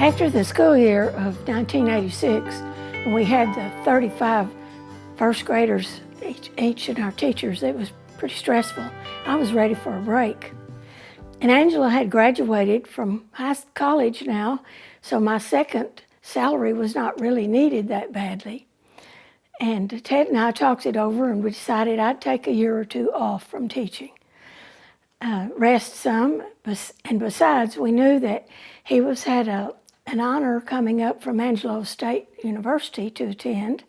After the school year of 1986, when we had the 35 first graders each and our teachers, it was pretty stressful. I was ready for a break. And Angela had graduated from college now, so my second salary was not really needed that badly. And Ted and I talked it over, and we decided I'd take a year or two off from teaching. Rest some, and besides, we knew that he had an honor coming up from Angelo State University to attend,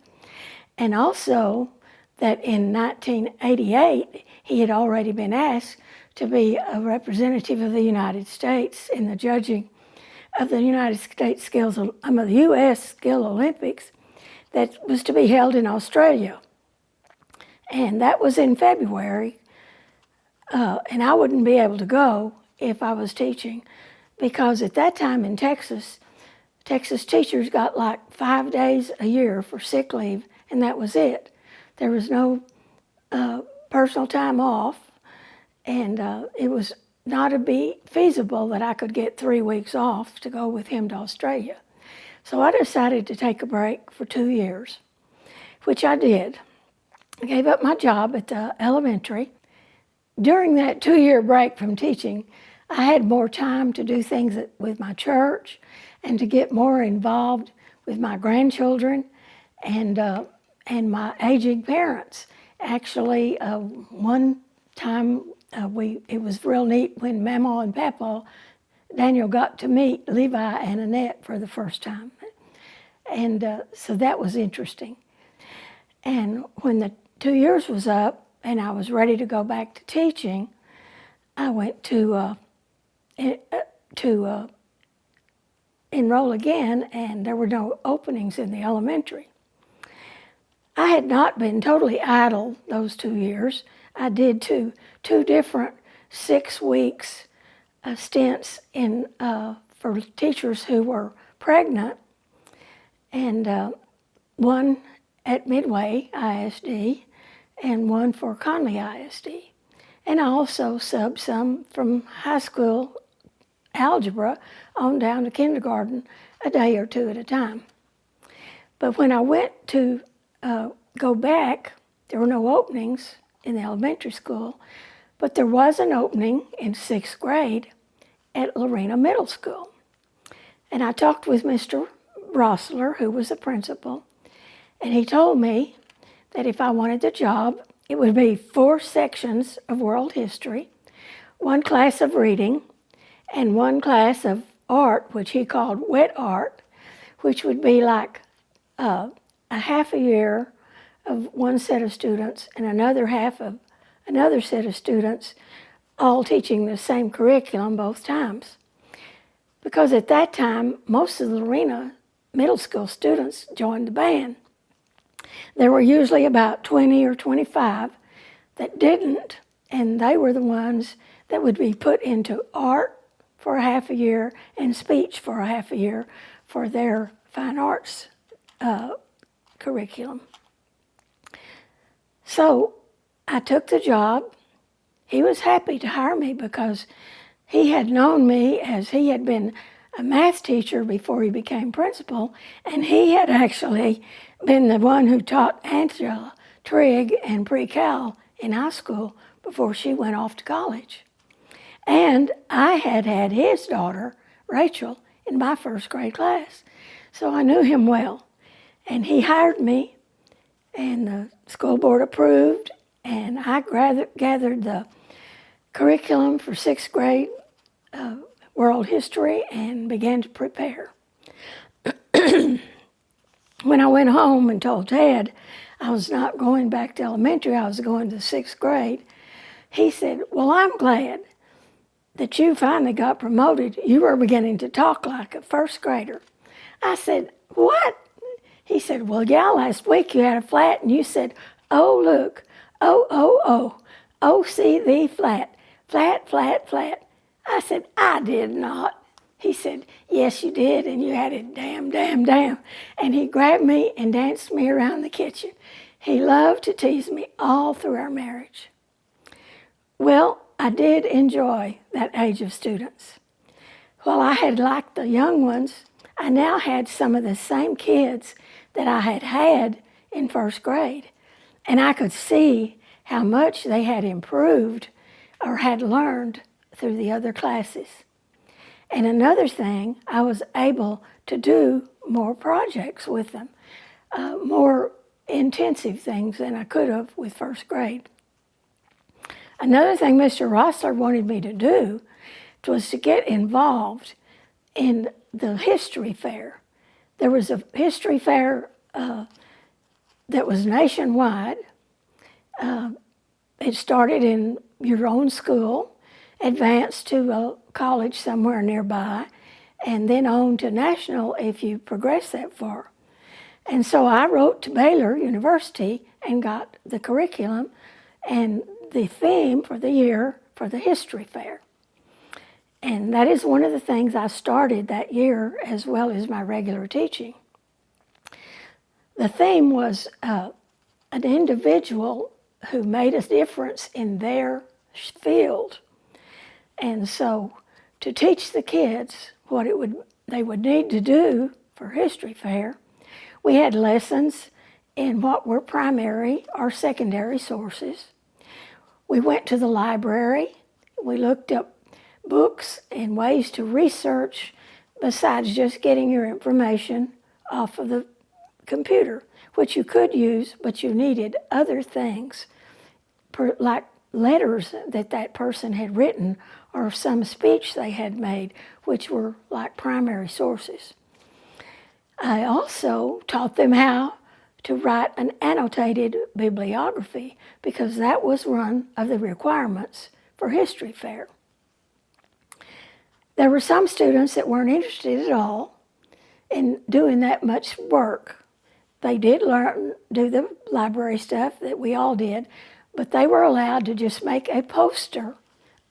and also that in 1988 he had already been asked to be a representative of the United States in the judging of the U.S. Skill Olympics that was to be held in Australia. And that was in February. And I wouldn't be able to go if I was teaching, because at that time in Texas teachers got like 5 days a year for sick leave, and that was it. There was no personal time off, and it was not to be feasible that I could get 3 weeks off to go with him to Australia. So I decided to take a break for 2 years, which I did. I gave up my job at the elementary. During that 2-year break from teaching, I had more time to do things with my church and to get more involved with my grandchildren and my aging parents. Actually, one time it was real neat when Mama and Papa, Daniel, got to meet Levi and Annette for the first time. And so that was interesting. And when the 2 years was up and I was ready to go back to teaching, I went to enroll again, and there were no openings in the elementary. I had not been totally idle those 2 years. I did two different 6 weeks stints for teachers who were pregnant, and one at Midway ISD and one for Conley ISD. And I also subbed some from high school algebra on down to kindergarten a day or two at a time. But when I went to go back, there were no openings in the elementary school, but there was an opening in 6th grade at Lorena Middle School. And I talked with Mr. Rossler, who was the principal, and he told me that if I wanted the job, it would be 4 sections of world history, 1 class of reading, and 1 class of art, which he called wet art, which would be like a half a year of one set of students and another half of another set of students, all teaching the same curriculum both times. Because at that time, most of the Lorena Middle School students joined the band. There were usually about 20 or 25 that didn't, and they were the ones that would be put into art for a half a year and speech for a half a year for their fine arts curriculum. So I took the job. He was happy to hire me because he had known me as he had been a math teacher before he became principal, and he had actually been the one who taught Angela Trigg and pre-cal in high school before she went off to college. And I had had his daughter, Rachel, in my 1st grade class, so I knew him well. And he hired me, and the school board approved, and I gathered the curriculum for 6th grade world history and began to prepare. When I went home and told Ted I was not going back to elementary, I was going to 6th grade, he said, "Well, I'm glad that you finally got promoted. You were beginning to talk like a 1st grader." I said, "What?" He said, "Well, yeah, last week you had a flat and you said, 'Oh, look, O-C-D flat, flat, flat, flat.'" I said, "I did not." He said, "Yes, you did, and you had it damn, damn, damn." And he grabbed me and danced me around the kitchen. He loved to tease me all through our marriage. Well, I did enjoy that age of students. While I had liked the young ones, I now had some of the same kids that I had had in first grade, and I could see how much they had improved or had learned through the other classes. And another thing, I was able to do more projects with them, more intensive things than I could have with first grade. Another thing Mr. Rossler wanted me to do was to get involved in the history fair. There was a history fair that was nationwide. It started in your own school, advanced to a college somewhere nearby, and then on to national if you progress that far. And so I wrote to Baylor University and got the curriculum and the theme for the year for the history fair. And that is one of the things I started that year, as well as my regular teaching. The theme was an individual who made a difference in their field. And so to teach the kids what they would need to do for history fair, we had lessons in what were primary or secondary sources. We went to the library. We looked up books and ways to research besides just getting your information off of the computer, which you could use, but you needed other things, like letters that person had written or some speech they had made, which were like primary sources. I also taught them how to write an annotated bibliography, because that was one of the requirements for history fair. There were some students that weren't interested at all in doing that much work. They did do the library stuff that we all did, but they were allowed to just make a poster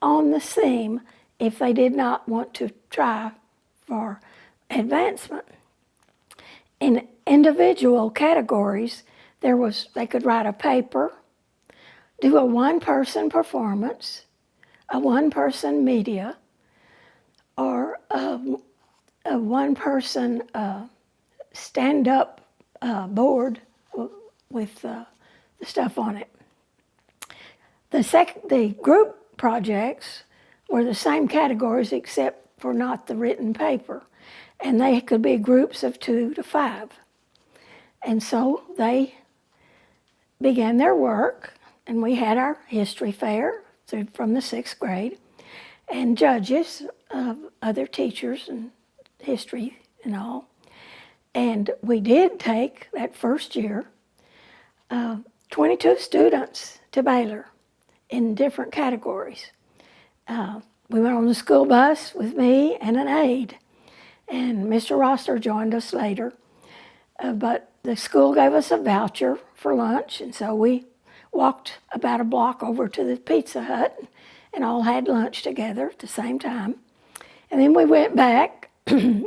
on the theme if they did not want to try for advancement. In individual categories, they could write a paper, do a one-person performance, a one-person media, or a one-person stand-up board with the stuff on it. The group projects were the same categories except for not the written paper, and they could be groups of 2 to 5. And so they began their work, and we had our history fair from the 6th grade, and judges of other teachers and history and all. And we did take, that first year, 22 students to Baylor in different categories. We went on the school bus with me and an aide, and Mr. Rossler joined us later. But the school gave us a voucher for lunch, and so we walked about a block over to the Pizza Hut and all had lunch together at the same time. And then we went back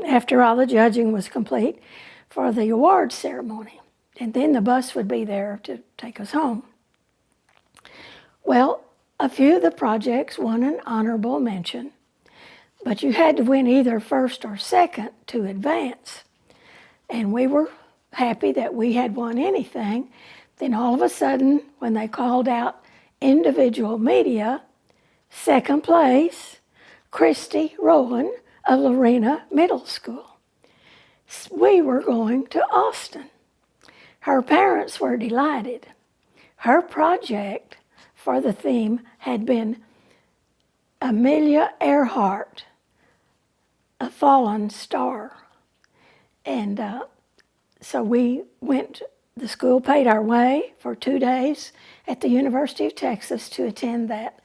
after all the judging was complete for the award ceremony. And then the bus would be there to take us home. Well, a few of the projects won an honorable mention, but you had to win either first or second to advance. And we were happy that we had won anything. Then all of a sudden, when they called out individual media, second place, Christy Rowland of Lorena Middle School. We were going to Austin. Her parents were delighted. Her project for the theme had been Amelia Earhart, a fallen star. And so we went, the school paid our way for 2 days at the University of Texas to attend that.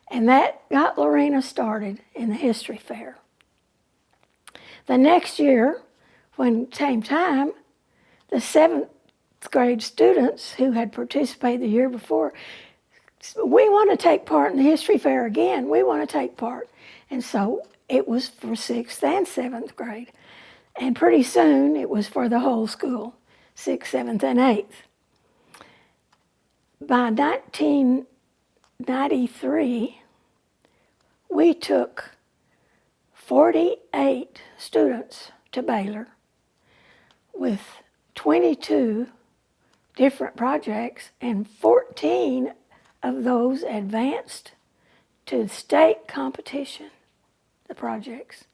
And that got Lorena started in the history fair. The next year, when same time, the 7th grade students who had participated the year before, we want to take part in the history fair again. We want to take part. And so it was for 6th and 7th grade. And pretty soon it was for the whole school, 6th, 7th, and 8th. By 1993, we took 48 students to Baylor with 22 different projects, and 14 of those advanced to state competition, the projects.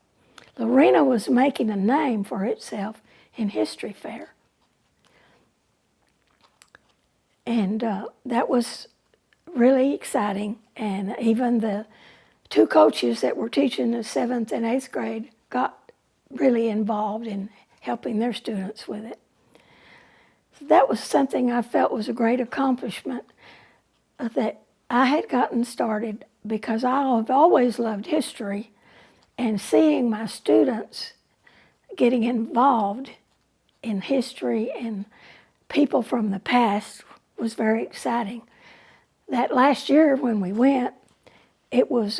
Lorena was making a name for itself in history fair. And that was really exciting. And even the two coaches that were teaching the 7th and 8th grade got really involved in helping their students with it. So that was something I felt was a great accomplishment that I had gotten started because I've always loved history, and seeing my students getting involved in history and people from the past was very exciting. That last year when we went, it was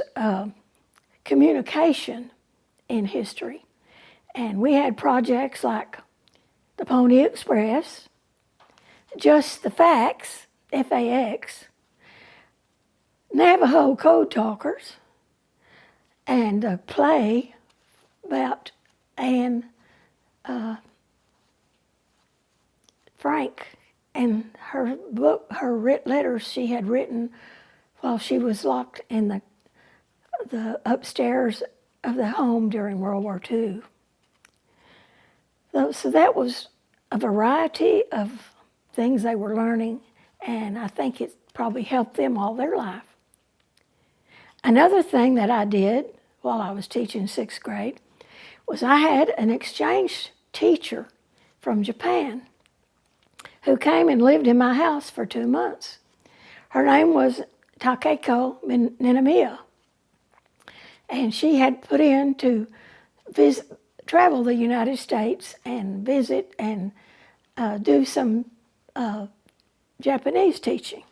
communication in history. And we had projects like the Pony Express, Just the Facts, FAX, Navajo Code Talkers, and a play about Anne Frank and her book, her letters she had written while she was locked in the upstairs of the home during World War II. So that was a variety of things they were learning, and I think it probably helped them all their life. Another thing that I did while I was teaching 6th grade was I had an exchange teacher from Japan who came and lived in my house for 2 months. Her name was Takeko Ninamiya, and she had put in to travel the United States and visit and do some Japanese teaching.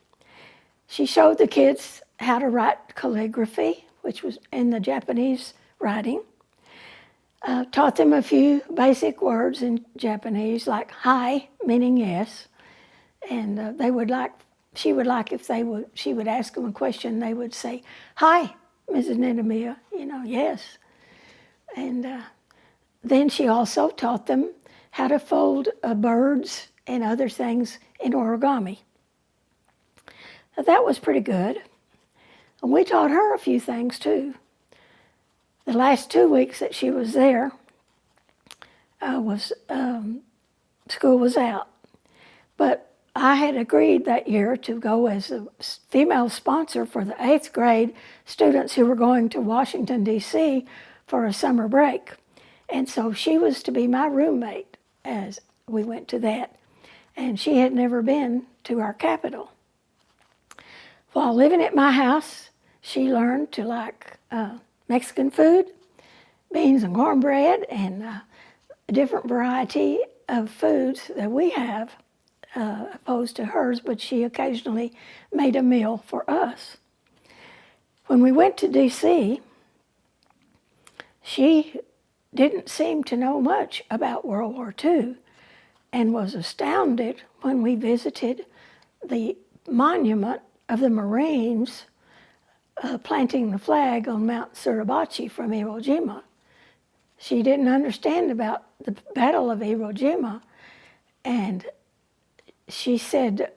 She showed the kids how to write calligraphy, which was in the Japanese writing, taught them a few basic words in Japanese, like hi, meaning yes, and she would like if she would ask them a question, they would say, hi, Mrs. Ninamiya, yes. And then she also taught them how to fold birds and other things in origami. Now, that was pretty good. And we taught her a few things too. The last 2 weeks that she was there, school was out. But I had agreed that year to go as a female sponsor for the 8th grade students who were going to Washington, D.C. for a summer break. And so she was to be my roommate as we went to that. And she had never been to our capital. While living at my house, she learned to like Mexican food, beans and cornbread, and a different variety of foods that we have opposed to hers, but she occasionally made a meal for us. When we went to D.C., she didn't seem to know much about World War II and was astounded when we visited the monument of the Marines planting the flag on Mount Suribachi from Iwo Jima. She didn't understand about the Battle of Iwo Jima, and she said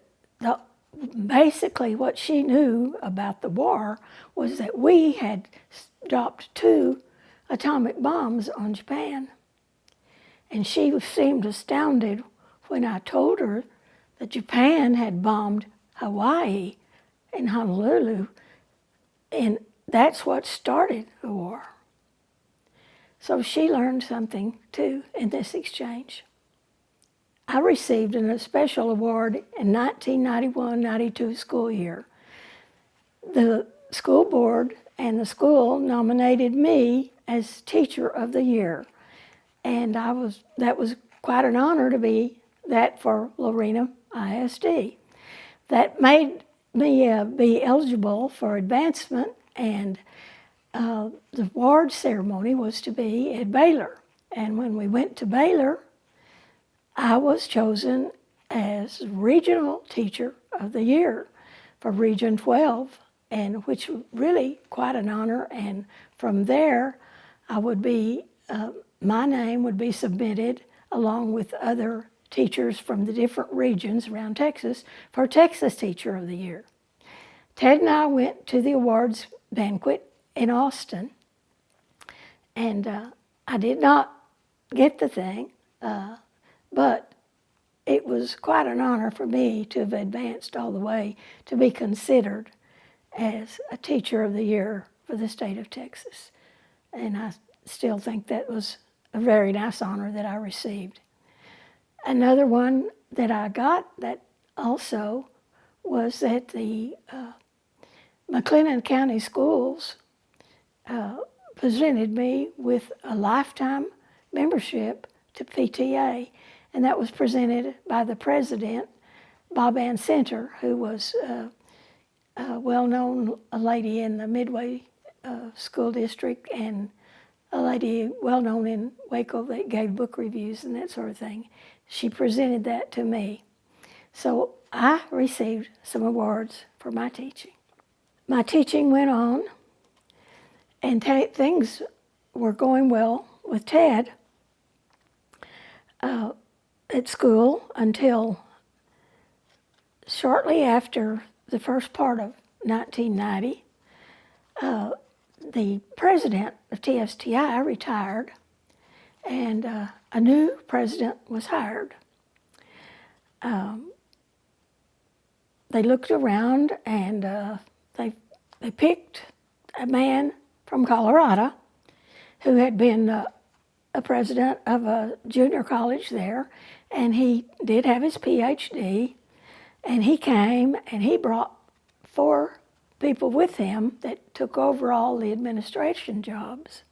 basically what she knew about the war was that we had dropped 2 atomic bombs on Japan. And she seemed astounded when I told her that Japan had bombed Hawaii and Honolulu, and that's what started the war. So she learned something too in this exchange. I received a special award in 1991-92 school year. The school board and the school nominated me as Teacher of the Year, and that was quite an honor to be that for Lorena ISD. That made me be eligible for advancement, and the award ceremony was to be at Baylor. And when we went to Baylor, I was chosen as Regional Teacher of the Year for Region 12, and which was really quite an honor. And from there, I would be my name would be submitted along with other teachers from the different regions around Texas for Texas Teacher of the Year. Ted and I went to the awards banquet in Austin, and I did not get the thing, but it was quite an honor for me to have advanced all the way to be considered as a Teacher of the Year for the state of Texas. And I still think that was a very nice honor that I received. Another one that I got that also was that the McLennan County Schools presented me with a lifetime membership to PTA, and that was presented by the president, Babb Center, who was a well-known lady in the Midway School District and a lady well-known in Waco that gave book reviews and that sort of thing. She presented that to me. So I received some awards for my teaching. My teaching went on, and things were going well with Ted at school until shortly after the first part of 1990. The president of TSTI retired, and a new president was hired. They looked around, and they picked a man from Colorado who had been a president of a junior college there, and he did have his PhD, and he came and he brought 4 people with him that took over all the administration jobs.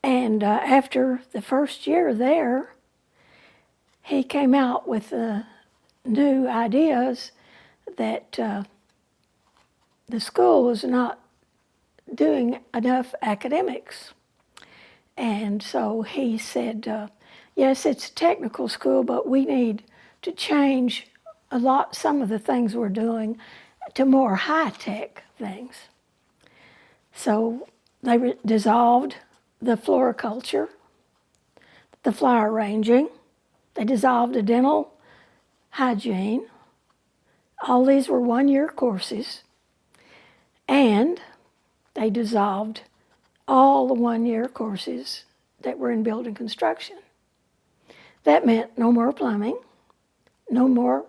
And after the first year there, he came out with new ideas that the school was not doing enough academics. And so he said, yes, it's a technical school, but we need to change some of the things we're doing to more high-tech things. So they dissolved the floriculture, the flower arranging, they dissolved the dental hygiene. All these were 1-year courses, and they dissolved all the 1-year courses that were in building construction. That meant no more plumbing, no more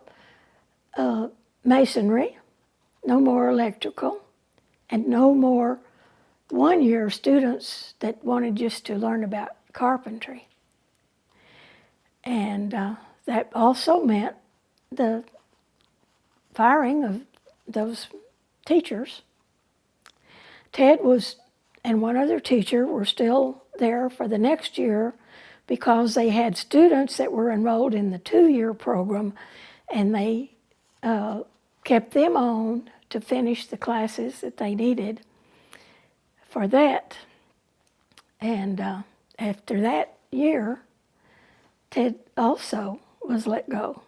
masonry, no more electrical, and no more 1-year students that wanted just to learn about carpentry. And that also meant the firing of those teachers. Ted and one other teacher were still there for the next year because they had students that were enrolled in the 2-year program, and they kept them on to finish the classes that they needed for that. And after that year, Ted also was let go.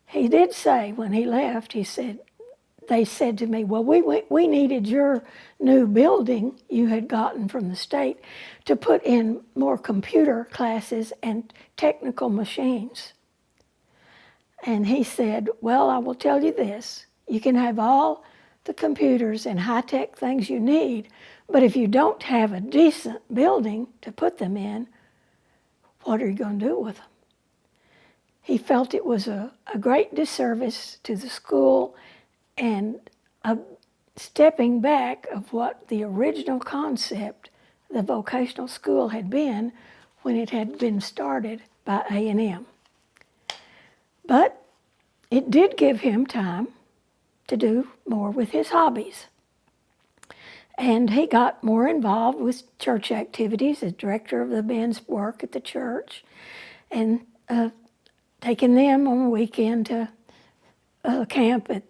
He did say when he left, they said to me, well, we needed your new building you had gotten from the state to put in more computer classes and technical machines. And he said, well, I will tell you this, you can have all the computers and high-tech things you need, but if you don't have a decent building to put them in, what are you going to do with them? He felt it was a great disservice to the school and a stepping back of what the original concept of the vocational school had been when it had been started by A&M. But it did give him time to do more with his hobbies. And he got more involved with church activities as director of the men's work at the church, and taking them on the weekend to camp at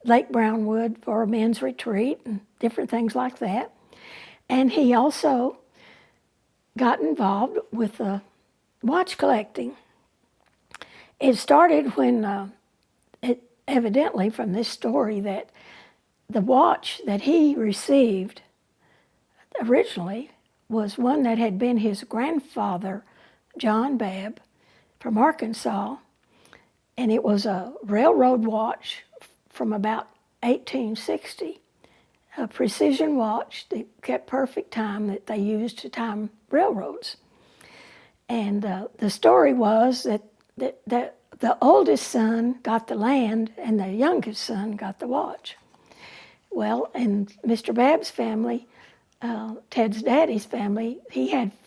Lake Brownwood for a men's retreat and different things like that. And he also got involved with watch collecting. It started when, evidently from this story, that the watch that he received, originally was one that had been his grandfather, John Babb, from Arkansas, and it was a railroad watch from about 1860, a precision watch that kept perfect time that they used to time railroads. And the story was that the oldest son got the land and the youngest son got the watch. Well, in Mr. Babb's family, Ted's daddy's family,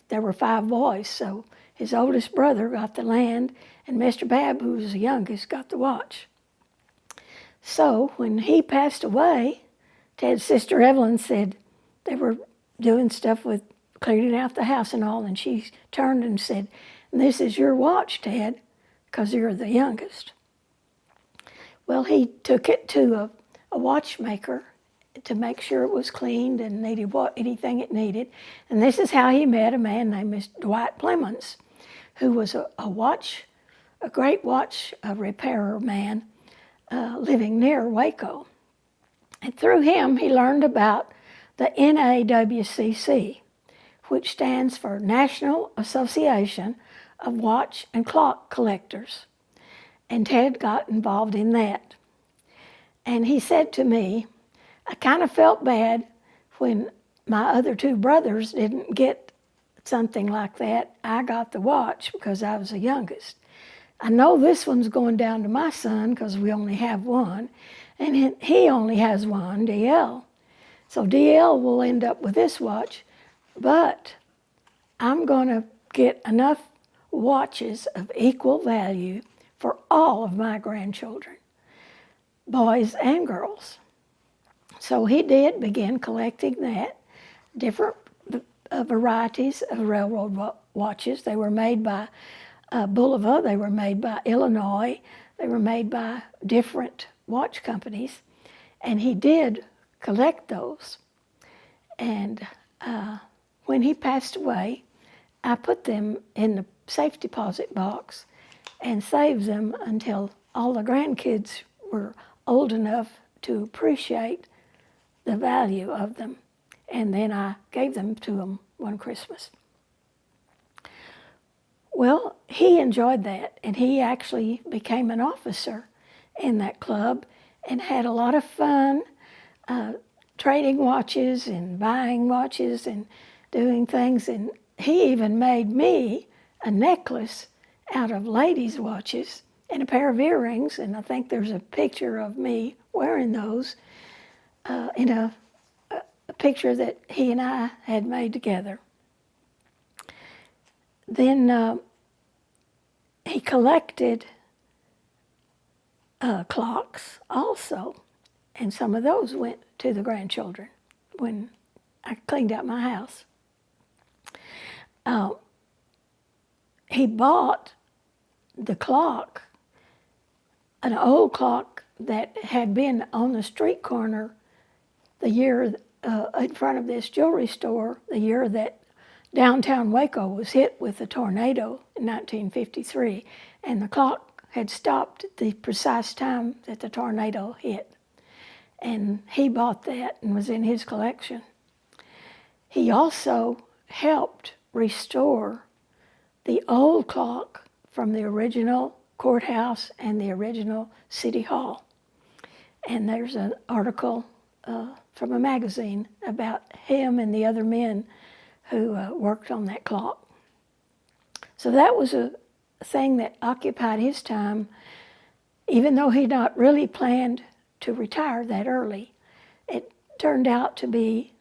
there were 5 boys, so his oldest brother got the land, and Mr. Babb, who was the youngest, got the watch. So when he passed away, Ted's sister Evelyn said they were doing stuff with cleaning out the house and all, and she turned and said, "This is your watch, Ted, because you're the youngest." Well, he took it to a watchmaker to make sure it was cleaned and needed anything it needed. And this is how he met a man named Mr. Dwight Plemons, who was a great watch repairer man living near Waco. And through him, he learned about the NAWCC, which stands for National Association of Watch and Clock Collectors. And Ted got involved in that. And he said to me, I kind of felt bad when my other 2 brothers didn't get something like that. I got the watch because I was the youngest. I know this one's going down to my son because we only have one, and he only has one, DL. So DL will end up with this watch, but I'm going to get enough watches of equal value for all of my grandchildren, boys and girls. So he did begin collecting that, different varieties of railroad watches. They were made by Bulova, they were made by Illinois, they were made by different watch companies, and he did collect those. And when he passed away, I put them in the safe deposit box and saved them until all the grandkids were old enough to appreciate the value of them. And then I gave them to them one Christmas. Well, he enjoyed that, and he actually became an officer in that club and had a lot of fun trading watches and buying watches and doing things. And he even made me a necklace out of ladies' watches and a pair of earrings, and I think there's a picture of me wearing those in a picture that he and I had made together. Then he collected clocks also, and some of those went to the grandchildren when I cleaned out my house. He bought the clock, an old clock that had been on the street corner the year in front of this jewelry store, the year that downtown Waco was hit with a tornado in 1953, and the clock had stopped at the precise time that the tornado hit. And he bought that and was in his collection. He also helped restore the old clock from the original courthouse and the original city hall. And there's an article from a magazine about him and the other men who worked on that clock. So that was a thing that occupied his time, even though he'd not really planned to retire that early. It turned out to be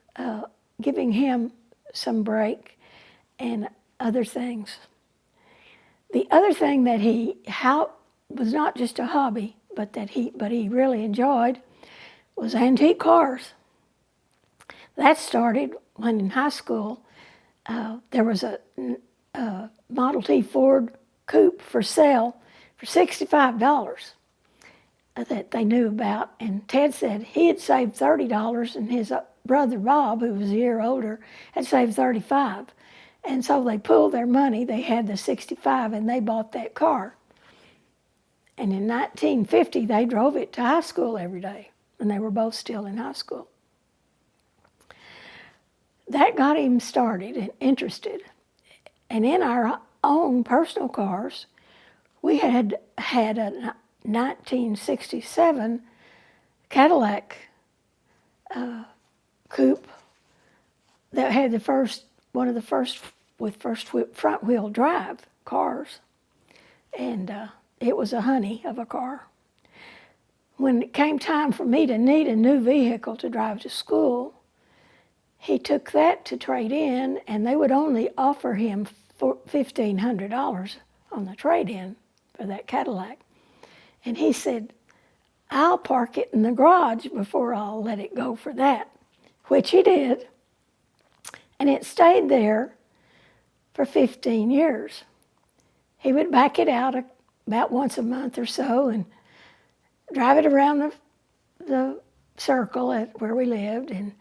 giving him some break and other things. The other thing that he was not just a hobby, but he really enjoyed was antique cars. That started when in high school there was a Model T Ford Coupe for sale for $65 that they knew about. And Ted said he had saved $30 and his brother Bob, who was a year older, had saved $35. And so they pooled their money. They had the $65 and they bought that car. And in 1950, they drove it to high school every day, and they were both still in high school. that got him started and interested. And in our own personal cars, we had a 1967 Cadillac coupe that had one of the first with front wheel drive cars, and it was a honey of a car. When it came time for me to need a new vehicle to drive to school, he took that to trade in, and they would only offer him $1,500 on the trade-in for that Cadillac. And he said, I'll park it in the garage before I'll let it go for that, which he did. And it stayed there for 15 years. He would back it out about once a month or so and drive it around the circle at where we lived and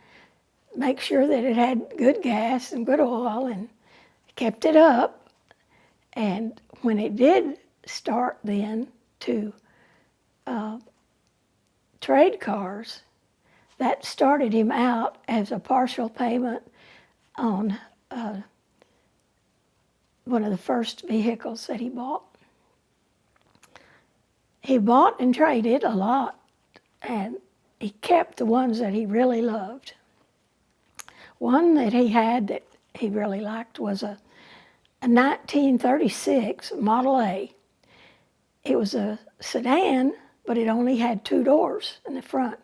make sure that it had good gas and good oil, and kept it up. And when it did start then to trade cars, that started him out as a partial payment on one of the first vehicles that he bought. He bought and traded a lot, and he kept the ones that he really loved. One that he had that he really liked was a 1936 Model A. It was a sedan, but it only had 2 doors in the front,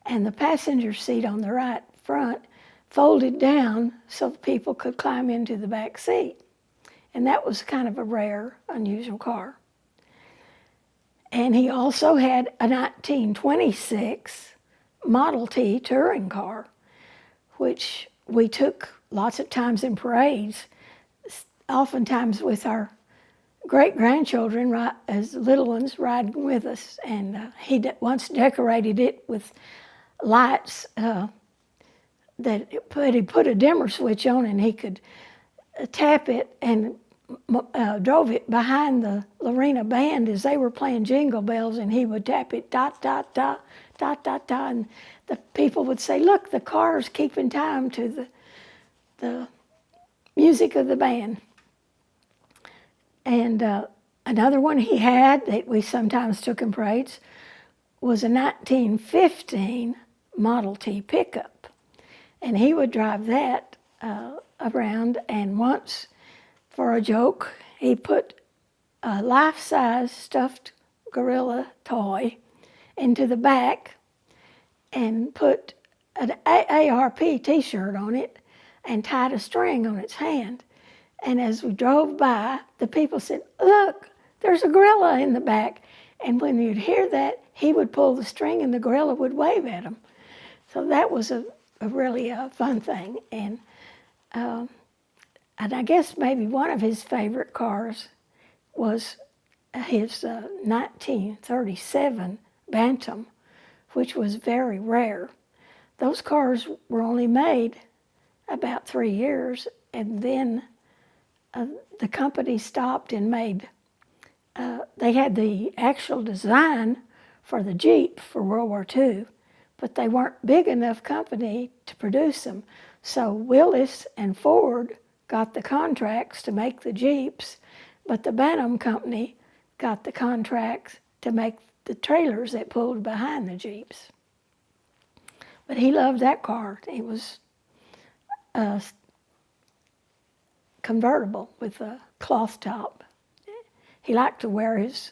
and the passenger seat on the right front folded down so people could climb into the back seat. And that was kind of a rare, unusual car. And he also had a 1926 Model T touring car, which we took lots of times in parades, oftentimes with our great-grandchildren as little ones riding with us. And he once decorated it with lights that he put a dimmer switch on, and he could tap it and drove it behind the Lorena band as they were playing Jingle Bells, and he would tap it, dot, dot, dot, dot, dot, dot, and the people would say, look, the car's keeping time to the music of the band. And another one he had that we sometimes took in parades was a 1915 Model T pickup. And he would drive that around, and once, for a joke, he put a life-size stuffed gorilla toy into the back and put an AARP t-shirt on it and tied a string on its hand. And as we drove by, the people said, look, there's a gorilla in the back. And when you'd hear that, he would pull the string and the gorilla would wave at him. So that was a really fun thing. And I guess maybe one of his favorite cars was his 1937 Bantam, which was very rare. Those cars were only made about 3 years, and then the company stopped and made, they had the actual design for the Jeep for World War II, but they weren't big enough company to produce them. So Willis and Ford got the contracts to make the Jeeps, but the Bantam company got the contracts to make the trailers that pulled behind the Jeeps. But he loved that car. It was convertible with a cloth top. He liked to wear his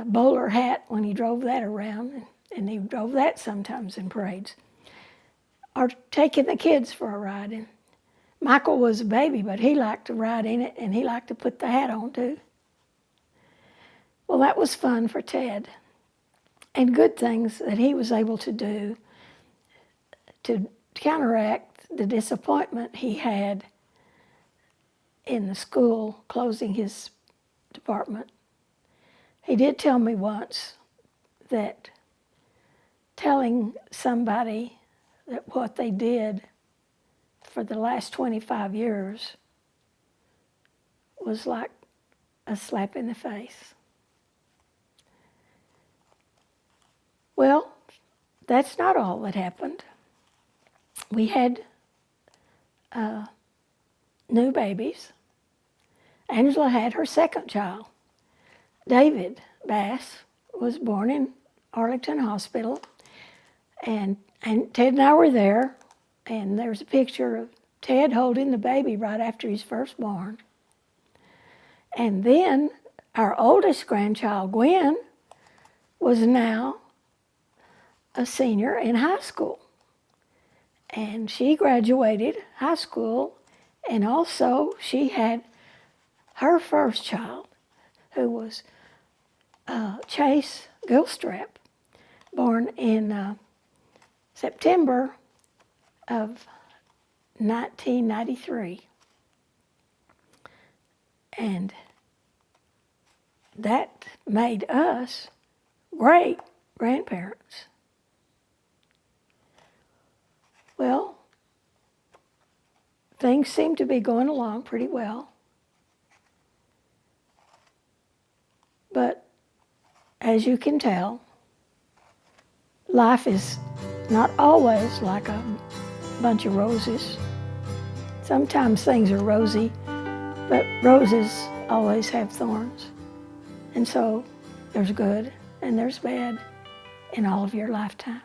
bowler hat when he drove that around, and he drove that sometimes in parades. Or taking the kids for a ride. And Michael was a baby, but he liked to ride in it, and he liked to put the hat on too. Well, that was fun for Ted, and good things that he was able to do to counteract the disappointment he had in the school closing his department. He did tell me once that telling somebody that what they did for the last 25 years was like a slap in the face. Well, that's not all that happened. We had new babies. Angela had her second child. David Bass was born in Arlington Hospital, and Ted and I were there, and there's a picture of Ted holding the baby right after he's first born. And then our oldest grandchild, Gwen, was now a senior in high school. And she graduated high school, and also she had her first child, who was Chase Gilstrap, born in September of 1993. And that made us great grandparents. Well, things seem to be going along pretty well. But as you can tell, life is not always like a bunch of roses. Sometimes things are rosy, but roses always have thorns. And so there's good and there's bad in all of your lifetime.